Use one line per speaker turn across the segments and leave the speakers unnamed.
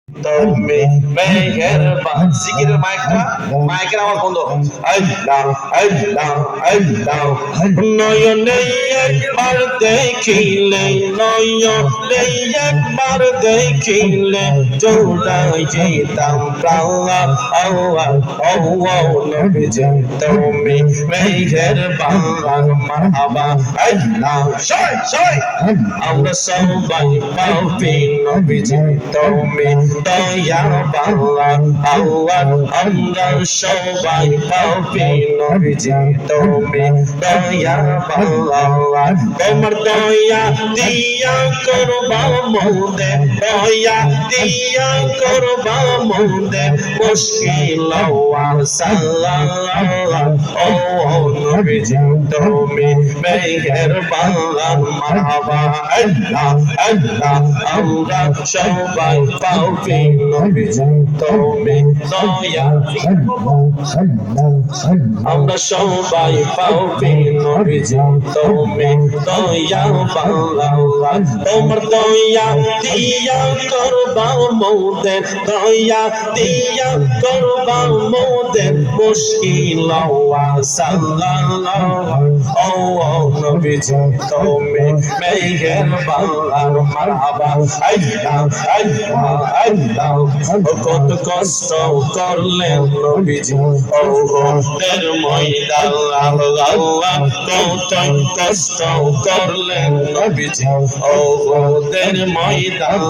তুমি মেহেরবান জিকিরের মাইকের আমার বন্ধ আল্লাহ আল্লাহ আল্লাহ নয়নে একবার দেখিলে নয়নে একবার দেখিলে জোড়াই যেতাম প্রাণ নবীজি তুমি মেহেরবান মারহাবা আল্লাহ সবাই আমরা সবাই পাপী নবীজি তুমি দয়াবান আল্লাহ আমরা সবাই পাপী নবীজি তুমি দয়াবান তোমার দয়া দিয়া করবা মোদের দয়া দিয়া করবা মোদের মুশকিল ও নবীজি তুমি মেহেরবান মারহাবা আল্লাহ আল্লাহ আমরা সবাই পাপী নবীজি তুমি দয়া আমরা সবাই পাপী নবীজি তুমি দয়াবান তোমার দয়া দিয়া করবা মোদের দয়া দিয়া করবা মোদের মুশকিল ও নবীজি তুমি মেহেরবান মারহাবা আল্লাহ আল্লাহ আল্লাহ কত কষ্ট করলেন নবীজি ওহদের ময়দান আল্লাহ কত কষ্ট করলেন নবীজি ওহদের ময়দান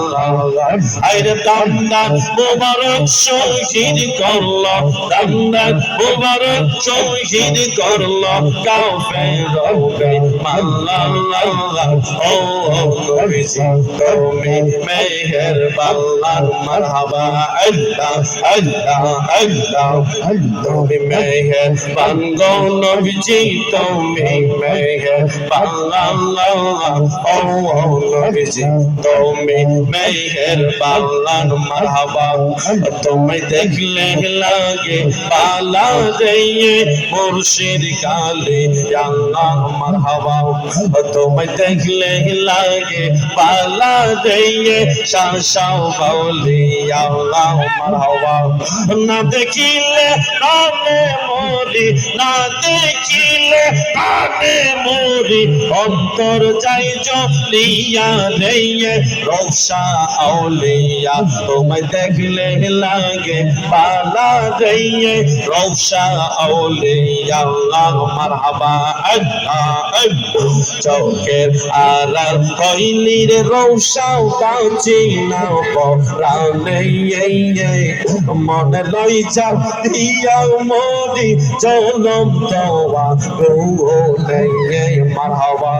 আইরে দান্দার মুবারক শহীদ করল দান্দার মুবারক শহীদ করল কাফের বেঈমান ও নবীজি তুমি মেহেরবান মারহাবা আল্লাহ আল্লাহ আল্লাহ তুমি মেহেরবান গো নবীজি তুমি মেহেরবান ও নবীজি তুমি মেহেরবান মারহাবা তুমি দেখলে লাগে পালা দিয়ে মুর্শিদ কালে আল্লাহ মারহাবা তুমি দেখলে লাগে পালা দিয়ে শাও বাউলি আল্লাহ মারহাবা না দেখিলে কানে মরি না দেখিলে কানে মরি অন্তর যাই জ্বলিয়া রে রওশা আউলিয়া তোমায় দেখলে লাগে পালা দিয়ে রওশা আউলিয়া আল্লাহ মারহাবা আল্লাহ চোখের আড়াল কইলি রে রওশা কাঁচি না পরানে মনে লই যাও দিয়া মরি জনম দেওয়া গৌলে মারহাবা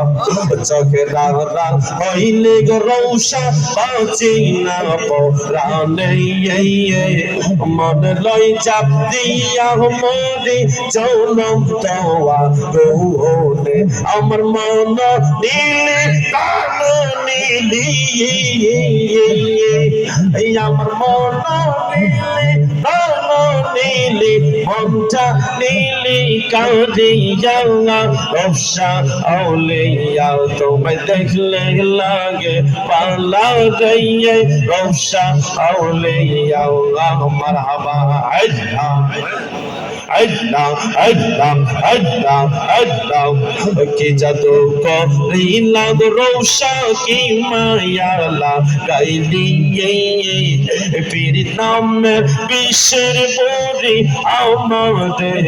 চোখের আড়াল কইলি রে রওশা কাঁচি না পরানে মনে লই যাও দিয়া মরি জনম দেওয়া গৌলে আমার মন নীলে কান নীলি আমার মন নীলে কান নীলি মনটা নীলি কাঁদিয়া রওশা আউলিয়া তোমায় দেখলে লাগে পালা দিয়ে রওশা আউলিয়া মারহাবা আল্লাহ আল্লাহ আল্লাহ আল্লাহ আল্লাহ কি জাদু করিলা রওশা কি মায়ালা গাইলি পীর নামের বিশ্বের বরি আমাদের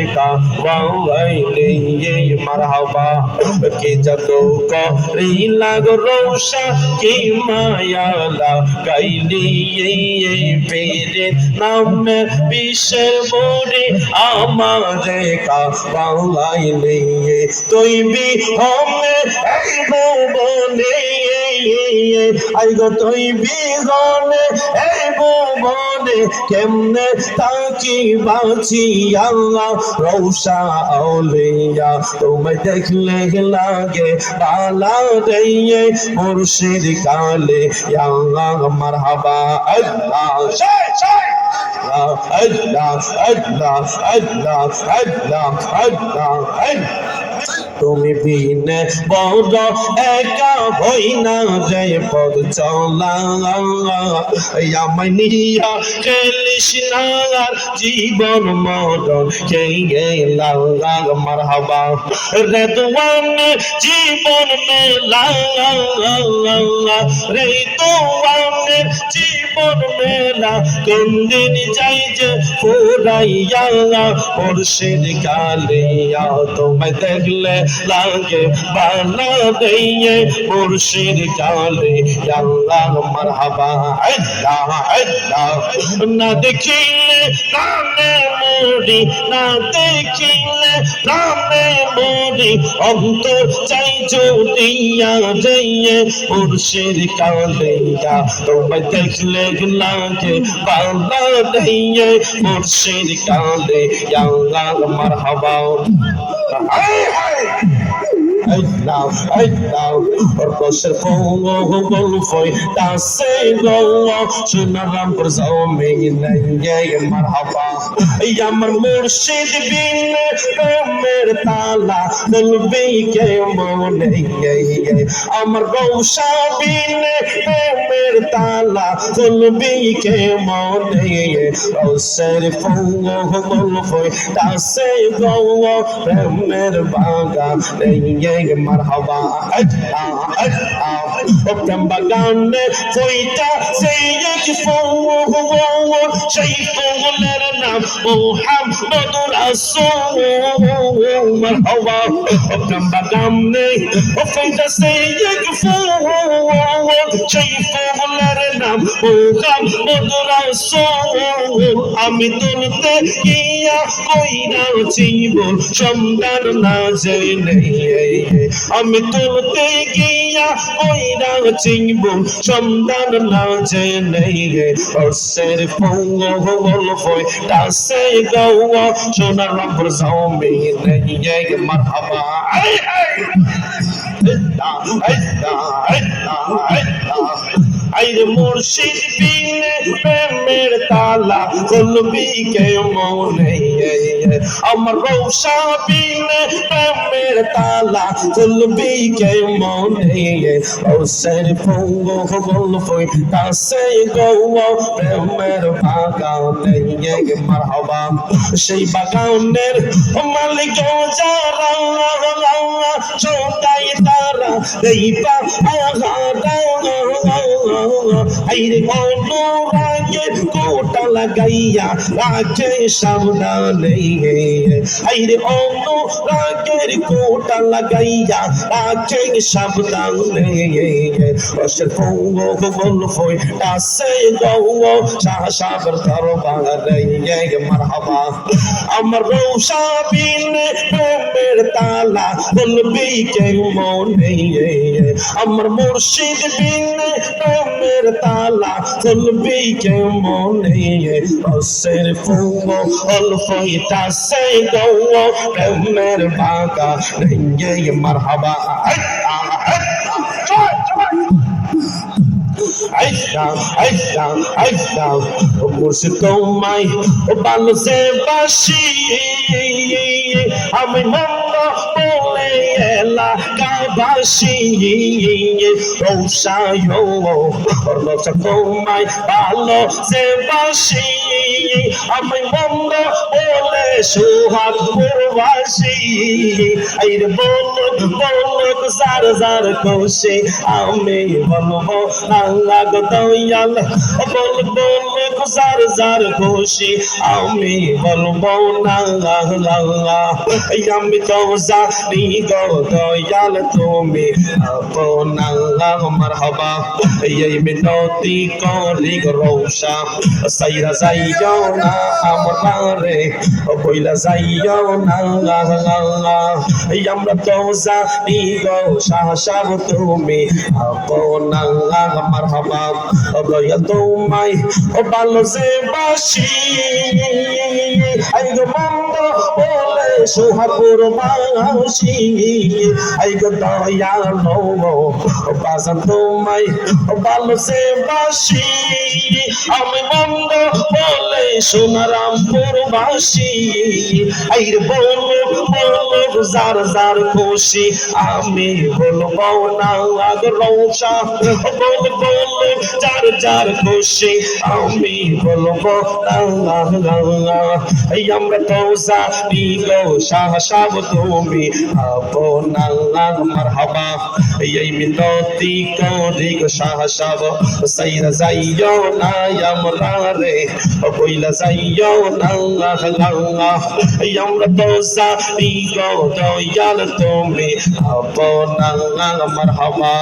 গাওয়াইলি মারহাবা কি জাদু করিলা রওশা কি মায়ালা গাইলি পীর নামের বিশ্বের বরি আমারে কাওয়াইলি তুই বি হমে এই ভুবনে আই গো তুই বি গনে এই ভুবনে কেমনে থাকি বাঁচি আল্লাহ রওশা আউলিয়া তোমায় দেখলে লাগে পালা দিয়ে মুর্শিদ কালে আল্লাহ মারহাবা আল্লাহ Allah, Allah, Allah, Allah, Allah, Allah. তুমি বিনে বড় একা হই না যে পদ চলা আমায় নিয়া খেলিস না আর জীবন মরণ কে গেলা মারহাবা রেদওয়ান জীবন মেলা রে তোয়ানের জীবন মেলা কোনদিন যাই যে ফুরাইয়া মুর্শিদ কালিয়া তোমায় দেখলে লাগে বালা দিয়ে মুর্শিদ কালিয়া মারহাবা আল্লাহ আল্লাহ না দেখিলে প্রাণে মরি না দেখিলে প্রাণে মরি অন্তর চাই জড়িয়া যাইয়ে মুর্শিদ কালিয়া তোমায় দেখলে লাগে বালা দিয়ে মুর্শিদ কালিয়া মারহাবা Allah, Allah, Rosher Fogol foi da Sego, Sunaram Brzome, Naya Marhaba, Yamar Murshid bin Mer Tala, Nulbike Mone, Amar Gosha bin Mer Tala, Nulbike Mone, Rosher Fogol foi da Sego, Mer Baga, Marhaba, Open Bagane, Foita, say it for Shayfulana, Muhammad Rasul, Marhaba, Open Bagane, Foita, say it for Shayfulana, Muhammad Rasul, Amidulte, Ia, Koina, Tibur, Shamdan Nazene. আমি তুলতে গিয়া ওই না চিনব সন্ধান না জেনে অসের ফঙ্গল ফই দাসে গাওয়া সোনার রব্বর জমি নেই মারহাবা আই আই আইরে মুর্শিদ বিনে প্রেমের তালা খুলবি কে মনে আমার রৌশা বিনে প্রেমের তালা খুলবি কে মনে ওসের ফঙ্গল ফই দাসে গাওয়া প্রেমের বাগানে মারহাবা সেই বাগানের মালিক যারা চোদাই তারা দেইবা আগারা আইরে অনুরাগের কোটা লাগাইয়া রাখে সামনে আইরে অনুরাগের কোটা লাগাইয়া রাখে সামনে অসের ফঙ্গল ফই দাসে গাওয়া শাহ সাগর দরবারে মারহাবা আমার রৌশা বিনে প্রেমের তালা বলবি কে মনে আমার মুর্শিদ বিনে প্রেমের তালা বলবি কে মনে অসের ফঙ্গল ফই দাসে গাওয়া প্রেমের বাগা নেই মারহাবা আইসা মুর্শিদ তোমায় ভালো সে বাসি আমি মন্দ বলে এলাকাবাসী রৌশায় রৌশা তোমায় ভালো সে বাসি আমি মন্দ বলে সুহাগ পূর্বাসী আইরে বলুক জার জার খুশি আমি বলবো আল্লাহ গো দয়াল বলুক জার জার খুশি আমি বলবো না আমি তো জানি গো দয়াল তুমি আপন আল্লাহ মারহাবা এই মিনতি করি গো রৌশা সাইরা যাইও না আমারে বইলা যাইও না আমরা তো জানি গো শাহ তুমি আপন আল্লাহ মারহাবা দয়াল তোমায় ভালো যে বাসি আই গো মন্দ বলে সোহাপুর মাসি আই গো দয়াল বাজান তোমায় ভালো যে বাসি আমি মন্দ বলে সোনারামপুরবাসী আইরে বলো বলো যার যার খুশি আমি বলবো না রৌসা বলো বলো যার যার খুশি আমি বলবো না আমরা তো জানি গো শাহ সাব তুমি আপনা মারহাবা এই মিনতি করি গো শাহ সাব সাইরা যাইও না আমরা রে কইলা যাইও না আমরা তো জানি গো দয়াল তুমি আপনা মারহাবা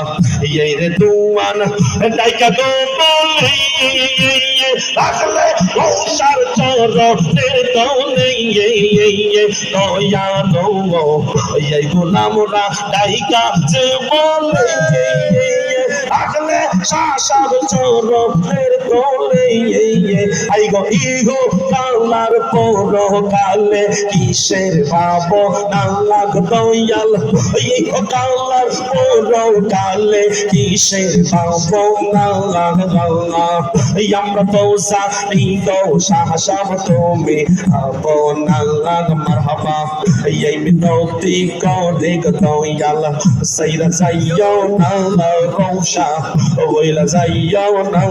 এই রে দুয়ান ডাইকা গো বলি রাখলে ওসার চরণের তলে দয়া গো এই গোলামরা ডাইকা যে বলে রাখলে শাসার চরণের তলে আই গো ইহো কালার পর কালে কিসের ভাব নালাগ দয়াল এই কালার পর কালে কিসের ভাব নালাগ আমরা তো জানি গো শাহ সাব তুমি আপনা মারহাবা এই মিনতি করি গো দয়াল সাইরা যাইও না রৌসা ওইলা যাইও না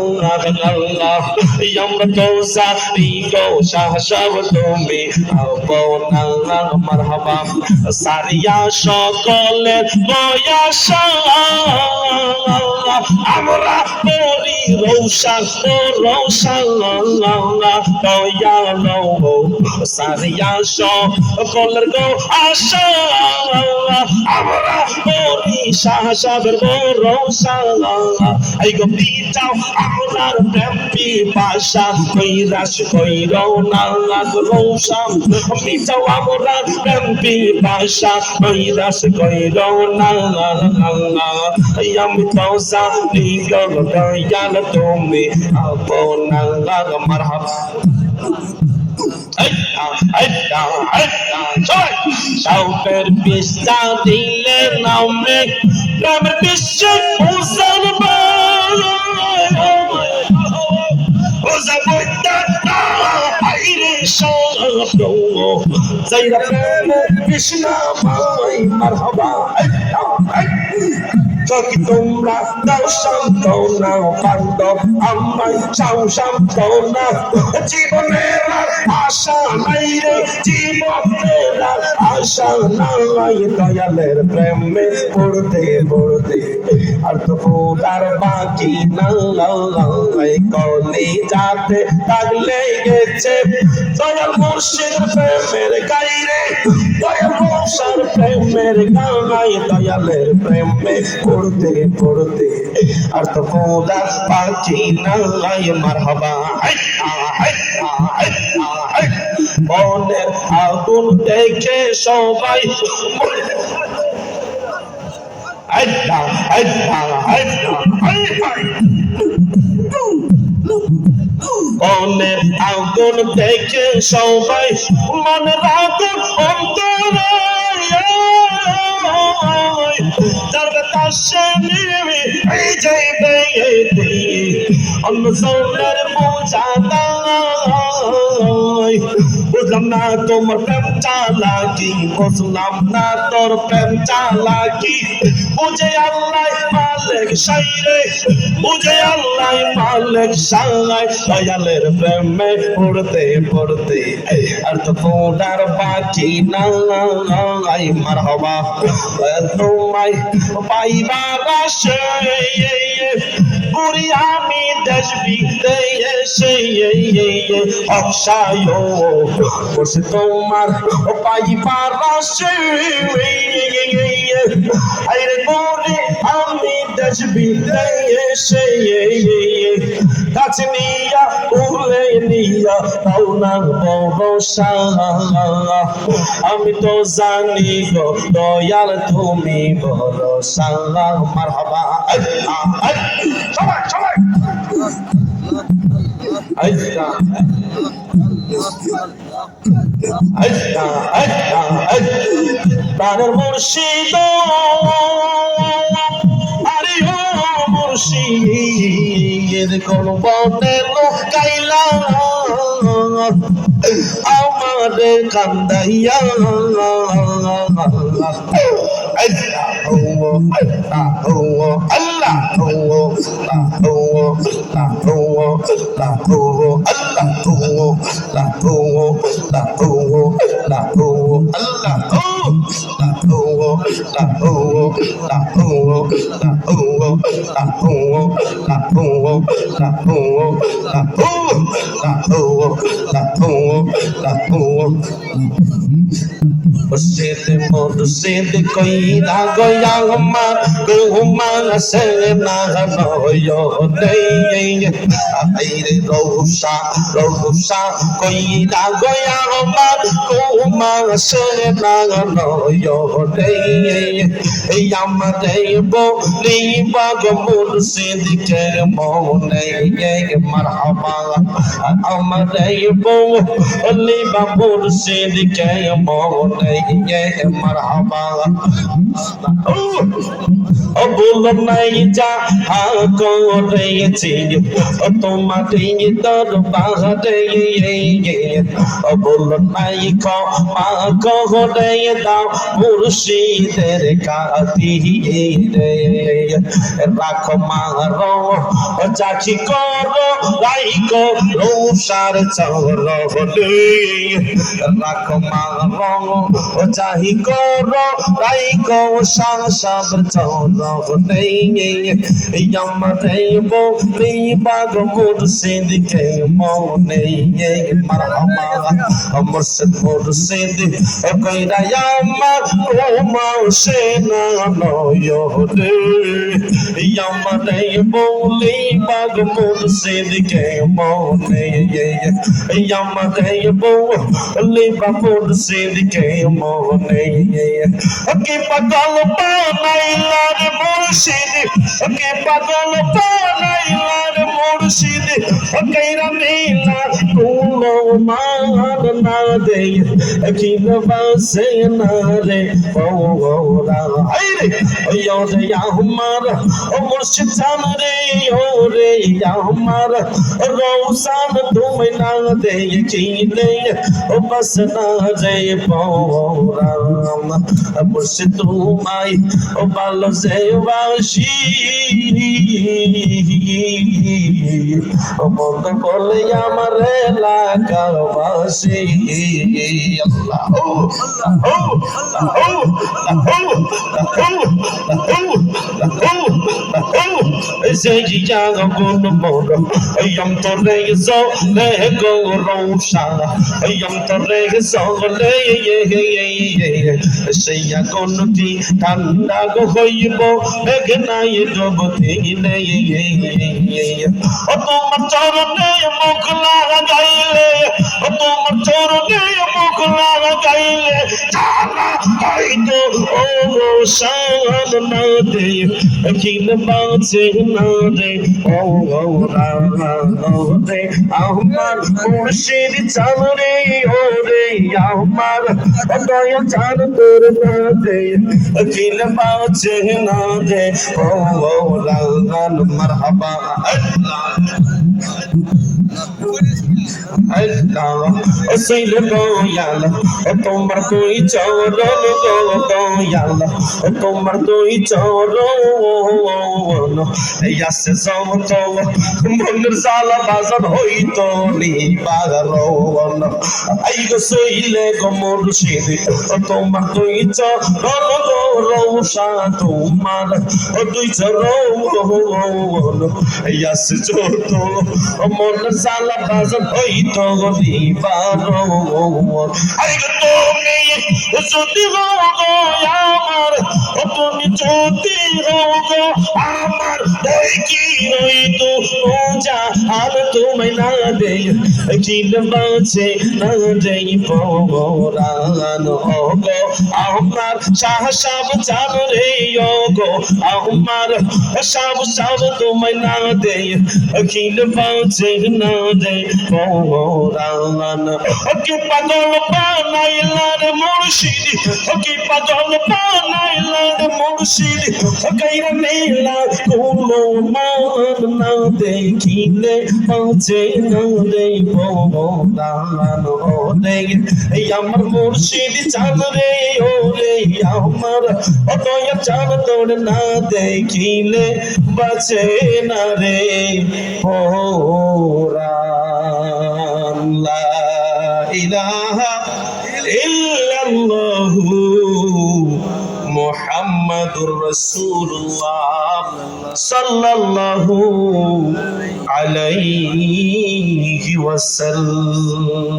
আমরা তো জানি গো শাহ সাব তুমি আপনা মারহাবা সারিয়া সকলের বয়সা আমরা পরি রৌসা রৌসা দয়াল সারিয়া সকলের গো আশা আমরা পরি শাহ সাবের রৌসা এই গো পিটাও আমরার প্রেম পিপাসা কইরাস কইরো না রৌসা পিটাও আমরার প্রেম পিপাসা কইরাস কইরো না আমি তো জানি গো দয়াল তুমি আপনা মারহাবা শৌকের পিস্তা দিলে নামে প্রেমের বিশ্বে মুসলমান Zaira Krishna Mai Marhaba Joki তোমরা দাও সান্তনা বান্ধব আমায় চাও সান্তনা জীবনের আশা নাই রে জীবনের আশা নাই দয়ালের প্রেমে পড়তে পড়তে আর তো খোদার বাকি নাই কলি যাতে থাকলে গেছে দয়াল মুর্শিদ প্রেমের গাইরে দয়াল মুর্শিদ প্রেমের গাই দয়ালের প্রেমে পড়তে পড়তে আর তো খোদার বাকি নাই মারহাবা মনের আগুন দেখে সবাই মনের আগুন দেখে সবাই মনের আগুন অন্তরে যাবে তার সামনে এই যাইবে অন্য সোনার বোঝা নাই বুঝলাম না তোমার প্রেম চালাকি বুঝলাম না তোর প্রেম চালাকি বুঝে আল্লাহ মালিক সাইরে বুঝে আল্লাহ মালিক সাই দয়ালের প্রেমে পড়তে পড়তে আর তো খোদার বাকি নাই মারহাবা তোমায় পাইবার আশে বুড়ি আমি দেশ বিদেশে অক্ষায় বসে তোমার পাইবার আশে আরে বুড়ি আমি দেশ বিদেশে কাছে নিয়া উলে নিয়া তাও না ভরসা আমি তো জানি গো দয়াল তুমি ভরসা মারহাবা সবাই সবাই প্রাণের মুর্শিদ আরে ও মুর্শিদ কোন পথে লোকাইলা আমারে কান্দাইয়া Mursid koi da goya ma kuma se na no yo dei aire rosa koi da goya ma kuma se na no yo dei yam dei bo li ba go mursid ke mo nei marhaba am dei bo li ba mursid ke mo nei marhaba বল নাই যা করেছি তোমাকে দরবারে বল নাই ক্ষমা করে দাও মুর্শিদের কাদিরে রাখো মারো চাচি করো রাইকো রৌসার চরণে রাখো মারো চাহি করো রাইকো শাসব চরণে ইয়ামতে বো বাগ মুর্শিদ কে মনে মারহাবা মুর্শিদ কইরা আমার কোমা সেনা নয় রে ইয়ামতে বলি বাগ মুর্শিদ কে মনে ইয়ামতে বলি বাগ মুর্শিদ কে মনে কি পাগল বানাইলার মুর্শিদ কি পাগল বানাইলার মুর্শিদ কইরা নীলা কুলো মান না দে কি নবাসে না রে ওরা আইরে ওয়া ইয়া আমার ও মুর্শিদ জান রে ও রে ইয়া আমার রৌসান তুমি না দে কি নে ও বস না রে ওরা মুর্শিদ তোমায় ও ভালো সে বাসি ও মন বলে আমার এলাকাবাসী আল্লাহ সেই জায়গা কোন মোর আইয়াম তোরে জলে গো রৌশা আইয়াম তোরে জলে সেইয়া কোন কি ঠান্ডা গো হইব মেঘনাই ডুবতে ও তোমার চরণে মুখ লাগাইলে ও তোমার চরণে মুখ লাগাইলে জানা হয়তো ও শান না দে কিন বাঁচে না রে ও রে আমার মুর্শিদ চান রে ও রে আমার দয়া চান তোর না দে কিন বাঁচে না রে ও মারহাবা আল্লাহ ওসিল দয়াল তোমার তুই চরণ গো দয়াল তোমার তুই চরণ ইয়াসে সমত মনের জালা বাজার হইতো নিবারণ আই গো সইলে গো মুর্শিদ তোমার তুই চরণ গো রৌশা তোমার তুই চরণ ইয়াসে যত মনের জালা বাজার হইতো নিবারণ আই গো তুমি যদি গো আমার তুমি যদি গো আমার ওই কি রইতো পূজা আর তুমি না দে কিন বাঁচে না দে পরাণ ও গো আমার শাহ সব চান রে ও গো আমার সব তুমি না দে কিন বাঁচে না দে পরাণ কি পাগল বানাইলার মুর্শিদ কি পাগল বানাইলার মুর্শিদ গাইরা মেলা কোনো মান না দেখিলে বাঁচে না রে ভগবান ও রে এই আমার মুর্শিদ চাঁদ রে ও রে আমার অতয়া চাঁদ তোর না দেখিলে বাঁচে না রে পরাণ লা ইলাহা ইল্লাল্লাহু মুহাম্মাদুর রাসূলুল্লাহ সাল্লাল্লাহু আলাইহি ওয়াসাল্লাম।